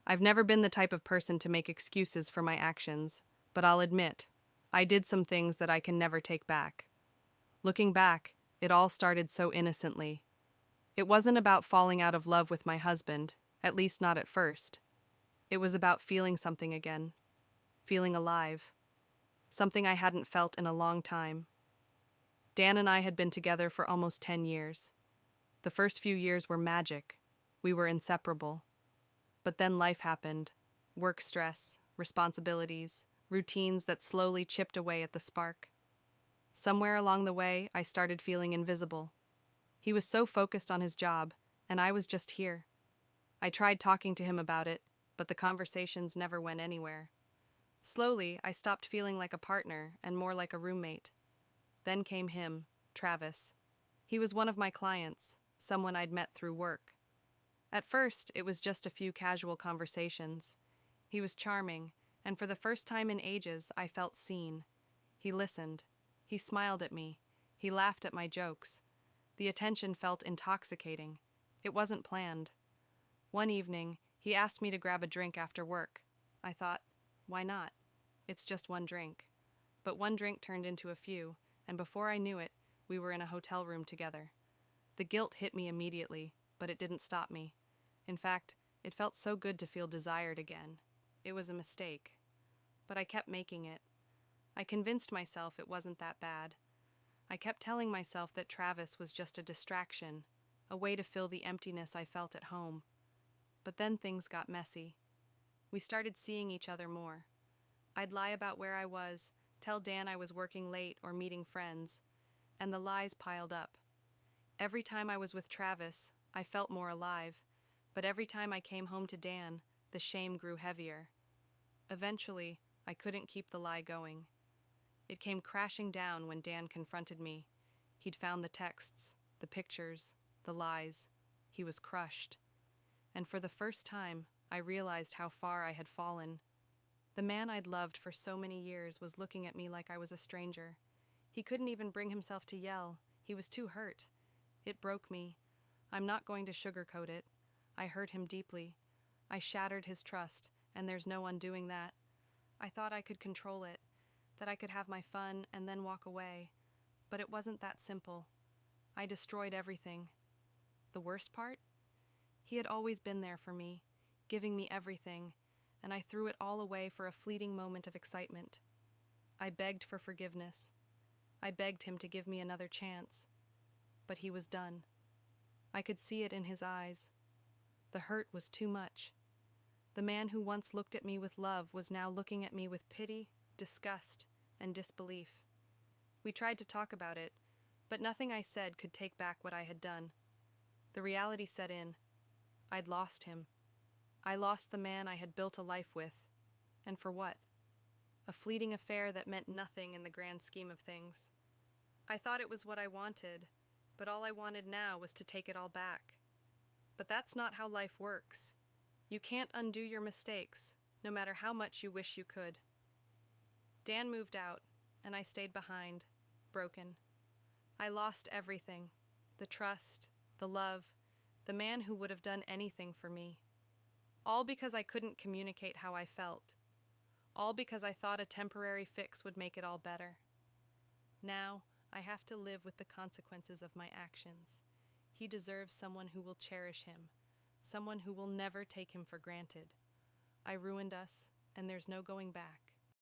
I've never been the type of person to make excuses for my actions, but I'll admit, I did some things that I can never take back. Looking back, it all started so innocently. It wasn't about falling out of love with my husband, at least not at first. It was about feeling something again, feeling alive, something I hadn't felt in a long time. Dan and I had been together for almost 10 years. The first few years were magic. We were inseparable. But then life happened. Work stress, responsibilities, routines that slowly chipped away at the spark. Somewhere along the way, I started feeling invisible. He was so focused on his job, and I was just here. I tried talking to him about it, but the conversations never went anywhere. Slowly, I stopped feeling like a partner and more like a roommate. Then came him, Travis. He was one of my clients, someone I'd met through work. At first, it was just a few casual conversations. He was charming, and for the first time in ages, I felt seen. He listened. He smiled at me. He laughed at my jokes. The attention felt intoxicating. It wasn't planned. One evening, he asked me to grab a drink after work. I thought, why not? It's just one drink. But one drink turned into a few, and before I knew it, we were in a hotel room together. The guilt hit me immediately, but it didn't stop me. In fact, it felt so good to feel desired again. It was a mistake. But I kept making it. I convinced myself it wasn't that bad. I kept telling myself that Travis was just a distraction, a way to fill the emptiness I felt at home. But then things got messy. We started seeing each other more. I'd lie about where I was, tell Dan I was working late or meeting friends, and the lies piled up. Every time I was with Travis, I felt more alive, but every time I came home to Dan, the shame grew heavier. Eventually, I couldn't keep the lie going. It came crashing down when Dan confronted me. He'd found the texts, the pictures, the lies. He was crushed. And for the first time, I realized how far I had fallen. The man I'd loved for so many years was looking at me like I was a stranger. He couldn't even bring himself to yell. He was too hurt. It broke me. I'm not going to sugarcoat it. I hurt him deeply. I shattered his trust, and there's no undoing that. I thought I could control it, that I could have my fun and then walk away. But it wasn't that simple. I destroyed everything. The worst part? He had always been there for me, giving me everything, and I threw it all away for a fleeting moment of excitement. I begged for forgiveness. I begged him to give me another chance. But he was done. I could see it in his eyes. The hurt was too much. The man who once looked at me with love was now looking at me with pity, disgust, and disbelief. We tried to talk about it, but nothing I said could take back what I had done. The reality set in. I'd lost him. I lost the man I had built a life with. And for what? A fleeting affair that meant nothing in the grand scheme of things. I thought it was what I wanted, but all I wanted now was to take it all back. But that's not how life works. You can't undo your mistakes, no matter how much you wish you could. Dan moved out, and I stayed behind, broken. I lost everything. The trust, the love, the man who would have done anything for me. All because I couldn't communicate how I felt. All because I thought a temporary fix would make it all better. Now, I have to live with the consequences of my actions. He deserves someone who will cherish him, someone who will never take him for granted. I ruined us, and there's no going back.